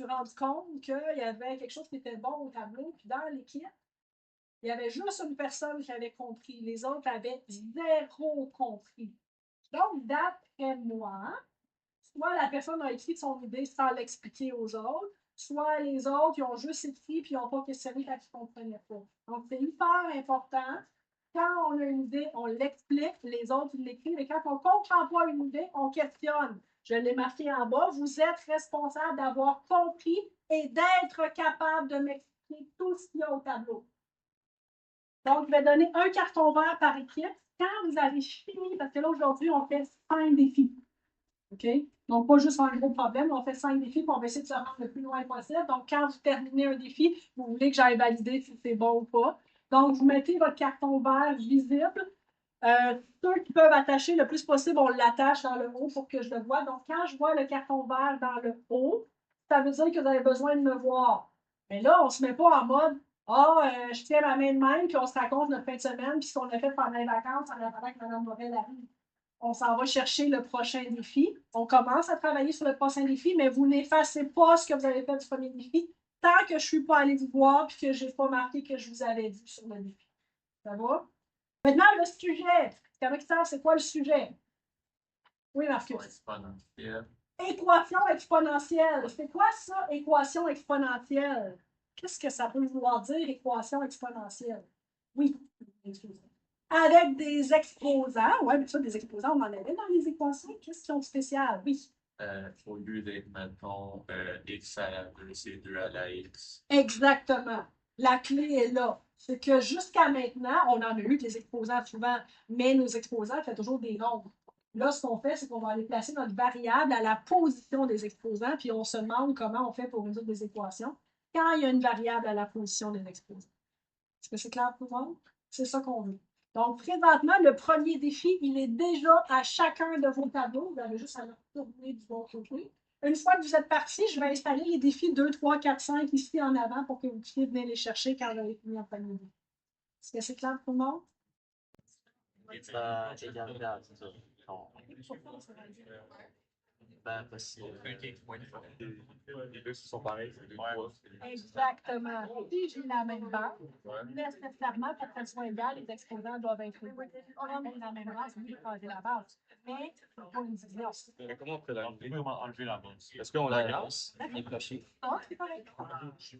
suis rendu compte qu'il y avait quelque chose qui était bon au tableau, puis dans l'équipe, il y avait juste une personne qui avait compris. Les autres avaient zéro compris. Donc, d'après moi, soit la personne a écrit son idée sans l'expliquer aux autres, soit les autres, ils ont juste écrit puis ils n'ont pas questionné quand ils ne comprenaient pas. Donc, c'est hyper important. Quand on a une idée, on l'explique, les autres, ils l'écrivent, mais quand on ne comprend pas une idée, on questionne. Je l'ai marqué en bas, vous êtes responsable d'avoir compris et d'être capable de m'expliquer tout ce qu'il y a au tableau. Donc, je vais donner un carton vert par équipe. Quand vous avez fini, parce que là, aujourd'hui, on fait 5 défis. OK? Donc, pas juste un gros problème, on fait 5 défis, puis on va essayer de se rendre le plus loin possible. Donc, quand vous terminez un défi, vous voulez que j'aille valider si c'est bon ou pas. Donc, vous mettez votre carton vert visible. Ceux qui peuvent attacher le plus possible, on l'attache dans le haut pour que je le vois. Donc, quand je vois le carton vert dans le haut, ça veut dire que vous avez besoin de me voir. Mais là, on ne se met pas en mode je tiens ma main de même, puis on se raconte notre fin de semaine, puis ce qu'on a fait pendant les vacances en attendant que Mme Morel arrive. On s'en va chercher le prochain défi. On commence à travailler sur le prochain défi, mais vous n'effacez pas ce que vous avez fait du premier défi tant que je ne suis pas allée vous voir et que je n'ai pas marqué que je vous avais dit sur le défi. Ça va? Maintenant, le sujet. C'est quoi le sujet? Oui, Marcus. Équation exponentielle. C'est quoi ça, équation exponentielle? Qu'est-ce que ça peut vouloir dire, équation exponentielle? Oui, avec des exposants. Oui, mais ça, des exposants, on en avait dans les équations. Question spéciale, oui. Au lieu d'être, mettons, x à la 2, c'est 2 à la x. Exactement. La clé est là. C'est que jusqu'à maintenant, on en a eu des exposants souvent, mais nos exposants font toujours des nombres. Là, ce qu'on fait, c'est qu'on va aller placer notre variable à la position des exposants, puis on se demande comment on fait pour résoudre des équations quand il y a une variable à la position des exposants. Est-ce que c'est clair pour vous? C'est ça qu'on veut. Donc, présentement, le premier défi, il est déjà à chacun de vos tableaux. Vous avez juste à le tourner du bon côté. Une fois que vous êtes parti, je vais installer les défis 2, 3, 4, 5 ici en avant pour que vous puissiez venir les chercher quand vous avez fini en premier. Est-ce que c'est clair pour le monde? Parce les deux sont pareils, c'est 2 fois. Exactement. Si j'ai la même base, nécessairement, pour qu'elle soit égale, les exposants doivent inclure la même base, oui, changer la base. Mais pour une division. Mais comment on peut l'enlever? Comment enlever la base? Est-ce qu'on la garde? Il est coché. Ah, c'est correct. Ah, ok.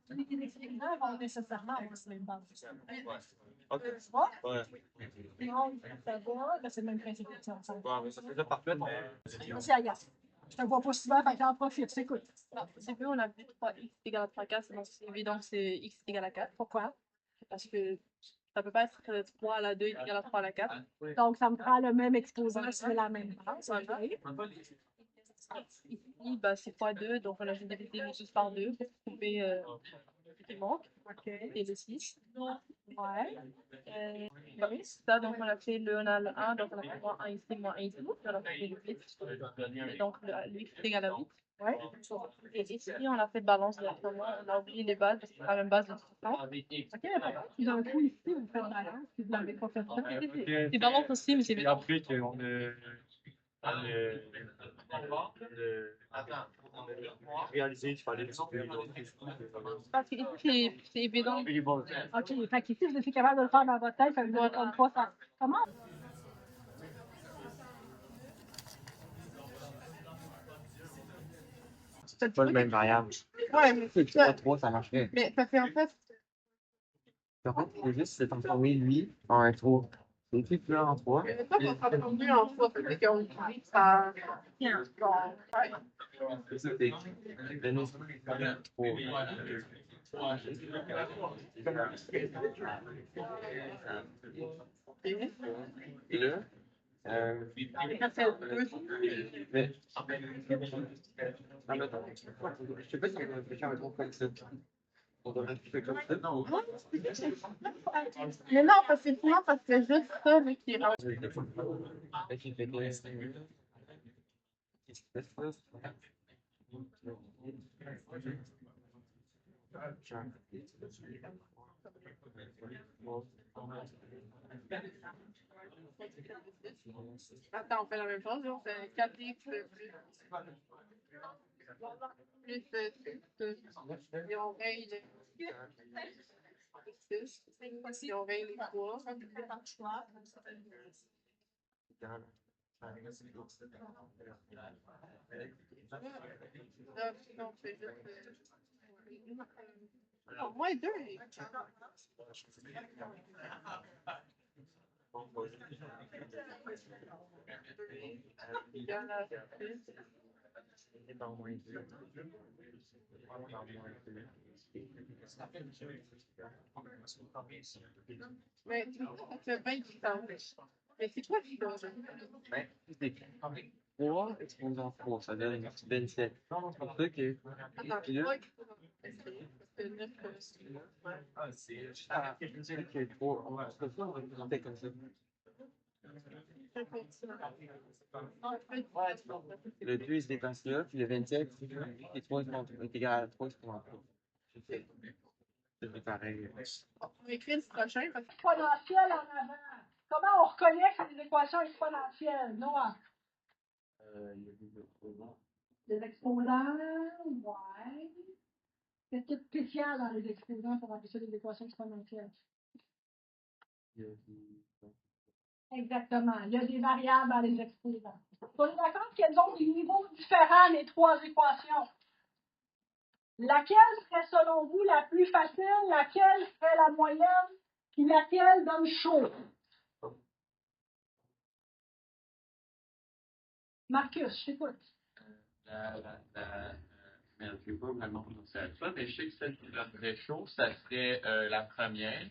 Les exposants vont nécessairement avoir la même base. Ok. Tu vois? Ouais. Non, ça va, là, c'est le même principe. Ouais, mais ça faisait parfait, mais. Merci, Agathe. Je te vois pas souvent, fait qu'en profite, c'est cool. Au début, on a vu 3x égale à 3, 4, donc c'est évident que c'est x égale à 4. Pourquoi? Parce que ça peut pas être 3 à la 2 égale à 3 à la 4. Donc, ça me prend le même exposant sur la même base. Voilà. Ici, bah, c'est x2, donc on a juste divisé le 6 par 2 pour trouver ce qui manque. OK. Et le 6. Ouais. Oui, ça, donc on a fait on a le 1, donc on a fait moins 1 ici, moins 1 ici. On a fait le 8. Et donc le x est égal à 8. Ouais. Et ici, on a fait balance directement. On a oublié les bases parce que c'est la même base de tout le temps. OK, dans le coup, ici, vous faites balance, puis vous n'avez pas fait ça. C'est balance aussi, mais c'est Et après qu'on a réalisé qu'il fallait distribuer parce que ici, c'est évident. OK, fait qu'ici, vous êtes capable de le faire dans votre tête, fait que vous n'avez pas ça. Comment? C'est pas le même variable. Ouais, mais C'est 3, ça marcherait. mais parce qu'en fait, En fait, c'est juste c'est transformer lui en un 3. C'est écrit plus en 3. c'est pas qu'on sera transformé en fois, c'est qu'on utilise ça. Bon, ouais. C'est ça, c'est écrit. Donner 3. Et là, Ça fait 2. mais, en même temps, je sais pas si on va réfléchir à un truc comme ça. On devrait faire comme ça. Non. Mais non, parce que sinon, ça serait juste ça, lui, qui est rendu. Attends, on fait la même chose. On fait 4x plus et on raye les 6. Et on raye les 3. Là, on fait juste. Non, moins 2. Égal à 6. Mais tu vois, ça fait 20 différences. Mais c'est quoi qui change? Ben, c'est 3 exposant 3, ça donne 27. C'est pour ça que. Attends, Puis là, 3 exposants. Parce que 9 que 3, on va représenter comme ça. Le 2 il se dépasse là, puis le 27, et 3 est égal à 3 exposant 3. C'est pareil. On va écrire le prochain parce que Exponentielle en avant. Comment on reconnaît que c'est des équations exponentielles? Noah? Des exposants, ouais. Qu'est-ce qui est spécial dans les exposants pour appeler ça des équations exponentielles? Exactement. Il y a des variables dans les exposants. On est d'accord qu'elles ont des niveaux différents, les trois équations. Laquelle serait selon vous la plus facile? Laquelle serait la moyenne? Puis laquelle donne chaud? Marcus, je t'écoute. Mais je ne sais pas vraiment prononcer ça, mais je sais que celle qui donnerait chaud, ça serait la première.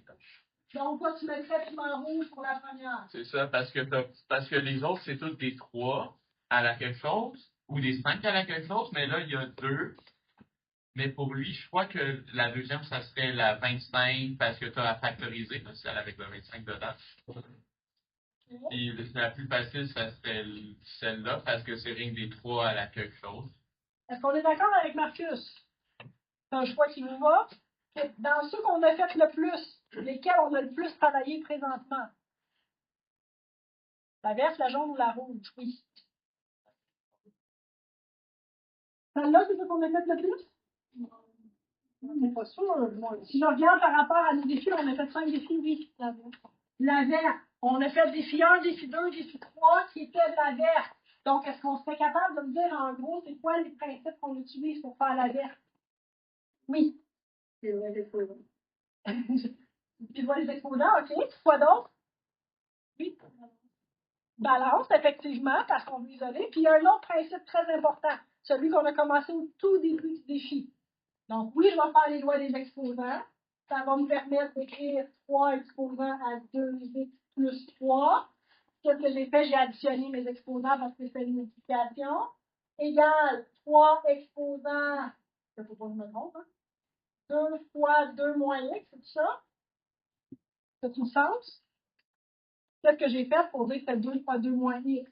Donc, toi, tu mettrais piment rouge pour la première. C'est ça, parce que les autres, c'est tous des 3 à la quelque chose, ou des 5 à la quelque chose, mais là, il y a 2. Mais pour lui, je crois que la deuxième, ça serait la 25, parce que tu as à factoriser, là, celle avec le 25 dedans. Puis la plus facile, ça serait celle-là, parce que c'est rien que des 3 à la quelque chose. Est-ce qu'on est d'accord avec Marcus? C'est un choix qui nous va. Dans ceux qu'on a fait le plus, lesquels on a le plus travaillé présentement? La verte, la jaune ou la rouge? Oui. Celle-là, c'est ce qu'on a fait le plus? On n'est pas sûr. Moi, si je regarde par rapport à nos défis, on a fait 5 défis, oui. La verte. On a fait défi 1, défi 2, défi 3, qui était de la verte. Donc, est-ce qu'on serait capable de me dire, en gros, c'est quoi les principes qu'on utilise pour faire la verte? Oui. C'est vrai, les exposants. Puis, je vois les exposants, OK. Quoi d'autre? Oui. Balance, effectivement, parce qu'on veut isoler. Puis, il y a un autre principe très important, celui qu'on a commencé au tout début du défi. Donc, oui, je vais faire les lois des exposants. Ça va me permettre d'écrire 3 exposants à 2x plus 3. Ce que j'ai fait, j'ai additionné mes exposants parce que c'est une multiplication. Égal 3 exposants, il ne faut pas que je me trompe, hein? 2 fois 2 moins x, c'est tout ça? C'est tout sens? Qu'est-ce que j'ai fait pour dire que c'est 2 fois 2 moins x?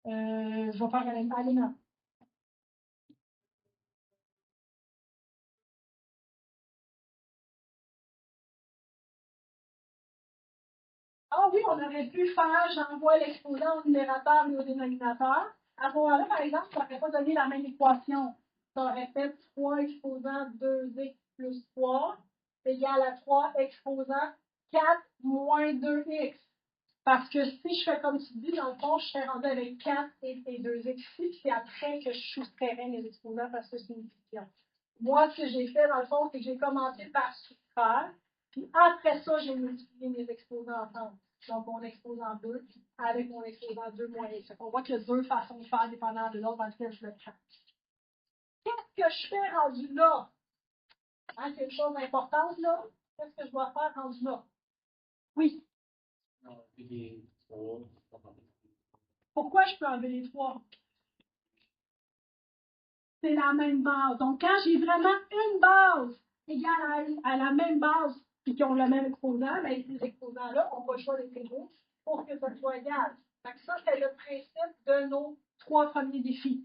Je vais faire un élément. Ah oui, on aurait pu faire, j'envoie l'exposant au numérateur et au dénominateur. À ce moment-là, par exemple, ça n'aurait pas donné la même équation. Ça aurait fait 3 exposants 2x plus 3 égale à 3 exposants 4 moins 2x. Parce que si je fais comme tu dis, dans le fond, je serais rendu avec 4 et 2x ici, puis c'est après que je soustrairais mes exposants parce que c'est une division. Moi, ce que j'ai fait, dans le fond, c'est que j'ai commencé par soustraire, puis après ça, j'ai multiplié mes exposants ensemble. Donc, mon exposant 2 avec mon exposant 2 moins x. On voit qu'il y a deux façons de faire dépendant de l'autre dans lequel je le prends. Qu'est-ce que je fais rendu là? Hein, c'est une chose importante, là. Qu'est-ce que je dois faire rendu là? Oui. Pourquoi je peux enlever les 3? C'est la même base. Donc, quand j'ai vraiment une base égale à la même base, puis qui ont le même exposant, bien, ces exposants-là, on va choisir les deux pour que ça soit égal. Donc, ça, c'est le principe de nos 3 premiers défis.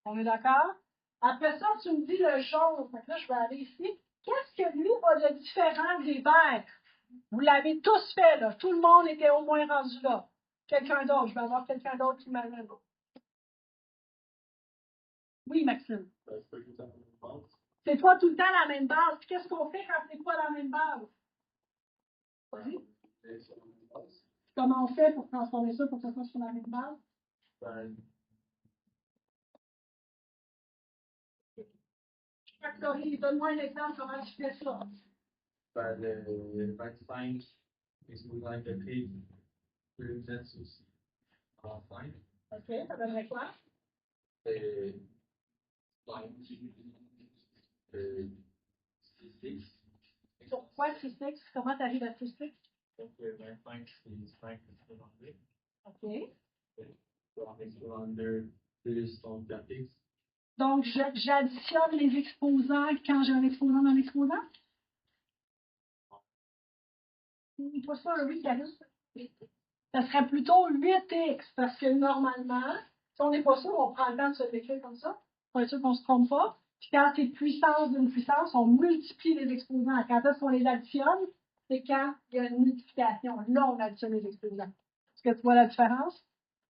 On est d'accord? Après ça, tu me dis le jaune. Donc là, je vais aller ici. Qu'est-ce que lui a de différent des verts? Vous l'avez tous fait, là. Tout le monde était au moins rendu là. Quelqu'un d'autre. Je vais avoir quelqu'un d'autre qui m'amène. Oui, Maxime. C'est pas tout le temps la même base. Qu'est-ce qu'on fait quand c'est pas la même base? Oui. Comment on fait pour transformer ça pour que ça soit sur la même base? Laurie, donne-moi un exemple comment tu fais ça. Le 25 exposant à côté, le 10 aussi. En 5. OK, ça donnerait quoi? 5. 6. Pourquoi 6x? Comment tu arrives à 6x? Donc, 25, c'est 5 exposant 2. OK. En exposant 2, plus ton 4x. Donc, j'additionne les exposants quand j'ai un exposant dans l'exposant? C'est pas ça un 8 carré. Ça serait plutôt 8x, parce que normalement, si on n'est pas sûr, on prend le temps de se l'écrire comme ça, pour être sûr qu'on ne se trompe pas. Puis quand c'est puissance d'une puissance, on multiplie les exposants. Quand est-ce qu'on les additionne? C'est quand il y a une multiplication. Là, on additionne les exposants. Est-ce que tu vois la différence?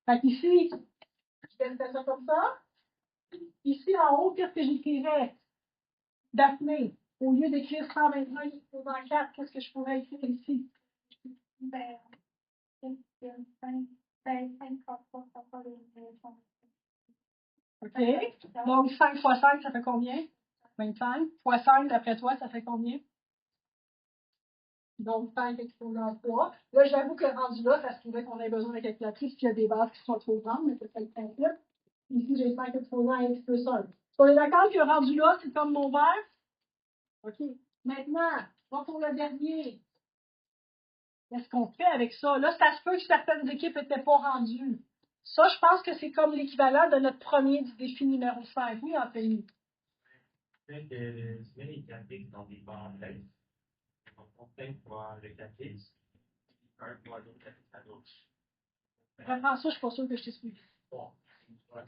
Fait qu'ici, je vais faire ça comme ça. Ici, en haut, qu'est-ce que j'écrirais? Daphné, au lieu d'écrire 125 exposants 4, qu'est-ce que je pourrais écrire ici? Ben, OK. Donc, 5 fois 5, ça fait combien? 25. Fois 5, d'après toi, ça fait combien? Donc, 5 exposant 3. Là, j'avoue que rendu là, ça se trouvait qu'on avait besoin de calculatrice s'il y a des bases qui sont trop grandes, mais c'est ça le principe. Ici, j'ai 5 exposants x plus 1. On est d'accord que rendu là, c'est comme mon verre? OK. Maintenant, on va pour le dernier. Qu'est-ce qu'on fait avec ça? Là, ça se peut que certaines équipes n'étaient pas rendues. Ça, je pense que c'est comme l'équivalent de notre premier du défi numéro 5. Oui, Anthony. C'est que tu mets les 4x dans des parenthèses. On fait pour le 4x, un pour l'autre 4x à gauche. Reprends ça, je ne suis pas sûre que je t'ai suivi. Bon. Ouais.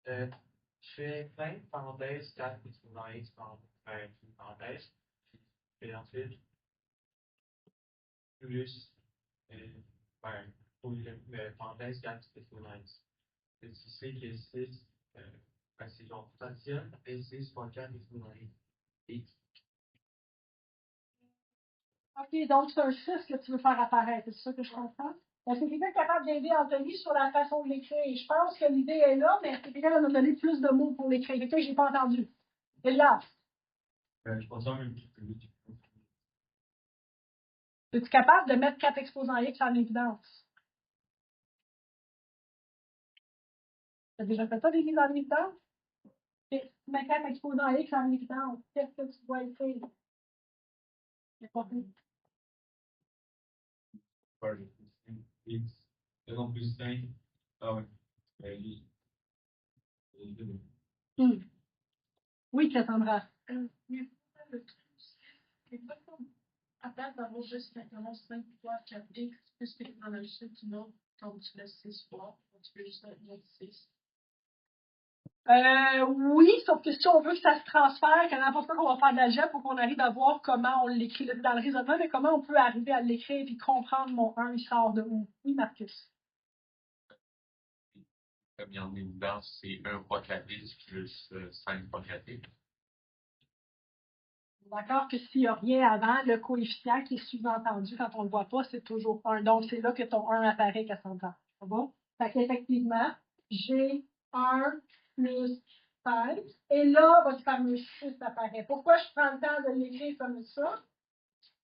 Je fais plein de parenthèses, 4 exposant x une parenthèse. Et ensuite, plus, pour le parenthèse 4 exposant x. Et tu sais que 6, c'est genre, tu additionnes, et 6 fois 4 exposant x. OK, donc c'est un 6 que tu veux faire apparaître. C'est ça que je comprends? Est-ce que quelqu'un est capable d'aider Anthony sur la façon de l'écrire? Je pense que l'idée est là, mais est-ce que quelqu'un va me donner plus de mots pour l'écrire? Quelqu'un que je n'ai pas entendu. Et là, Je pense un petit peu. es-tu capable de mettre 4 exposants X en évidence? Tu as déjà fait ça, des mises en évidence? OK, tu mets 4 exposants X en évidence. Qu'est-ce que tu dois écrire? C'est pas plus. X. Faisons plus 5. Ah ouais. Oui, Cassandra. À place d'avoir juste simplement 5 fois 4x, plus que dans la suite du nom, quand tu laisses 6 fois, tu peux juste mettre 6. Oui, sauf que si on veut que ça se transfère, qu'à n'importe quoi qu'on va faire de l'algèbre, pour qu'on arrive à voir comment on l'écrit dans le raisonnement, mais comment on peut arriver à l'écrire et comprendre mon 1, il sort de où? Oui, Marcus. Comme il y en a évidence, c'est 1 fois 4x plus 5 fois 4x. D'accord que s'il n'y a rien avant, le coefficient qui est sous-entendu quand on ne le voit pas, c'est toujours 1. Donc, c'est là que ton 1 apparaît, Cassandra. C'est bon? Fait qu'effectivement, j'ai 1 plus 5. Et là, votre fameux 6 apparaît. Pourquoi je prends le temps de l'écrire comme ça?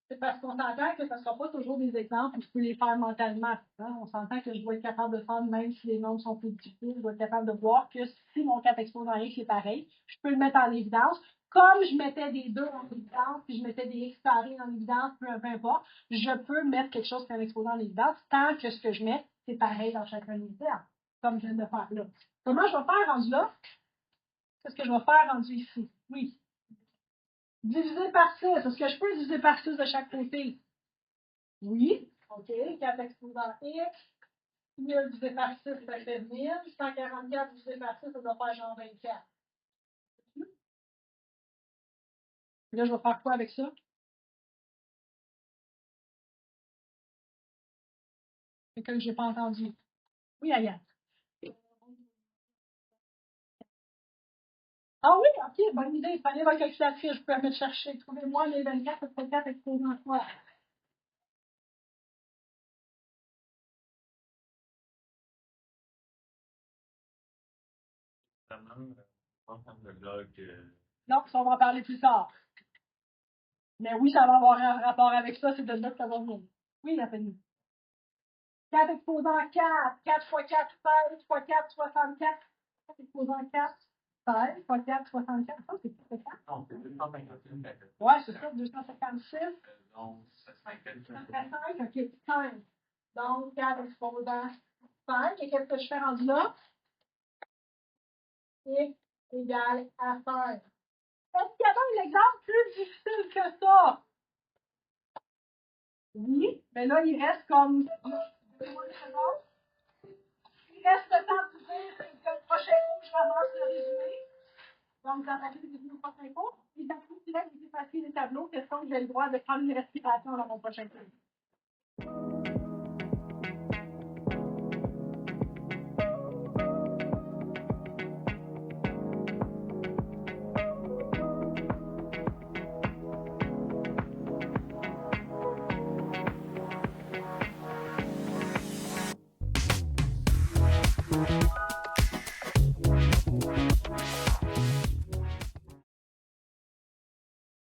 C'est parce qu'on s'entend que ce ne sera pas toujours des exemples où je peux les faire mentalement. Hein? On s'entend que je dois être capable de faire, même si les nombres sont plus difficiles, je dois être capable de voir que si mon 4 exposant X est pareil, je peux le mettre en évidence. Comme je mettais des 2 en évidence, puis je mettais des X carrés en évidence, peu importe, je peux mettre quelque chose qui est un exposant en évidence tant que ce que je mets, c'est pareil dans chacun des termes, comme je viens de faire là. Comment je vais faire rendu là? Qu'est-ce que je vais faire rendu ici? Oui. Diviser par 6. Est-ce que je peux diviser par 6 de chaque côté? Oui. OK. 4 exposant X. 1000 divisé par 6, ça fait 1000. 144 divisé par 6, ça doit faire genre 24. Là, je vais faire quoi avec ça? C'est que j'ai pas entendu. Oui, Ayane. Ah oui, ok, bonne idée. Prenez votre calculatrice, je peux la mettre chercher. Trouvez-moi les 24, 74 exposants. Voilà. Non, ça, on va en parler plus tard. Mais oui, ça va avoir un rapport avec ça, c'est de là que ça va venir. Oui, Nathalie. 4 exposants 4, 4 fois 4, 16, fois 4, 64. 4 exposants 4, 16, fois 4, 64. Ça, c'est plus que 4. Non, c'est 256. Ouais, c'est ça, 256. Donc, ça serait Ça ferait 5, ok, 5. Donc, 4 exposants 5. Et qu'est-ce que je fais rendu là? X égale à 5. Est-ce qu'il y avait un exemple plus difficile que ça? Oui, mais là, il reste comme. Il reste le temps de dire que le prochain cours, je ramasse le résumé. Donc, vous entendez le résumé au prochain cours. Et dans le direct, vous effacez les tableaux. Question que j'ai le droit de prendre une respiration dans mon prochain cours.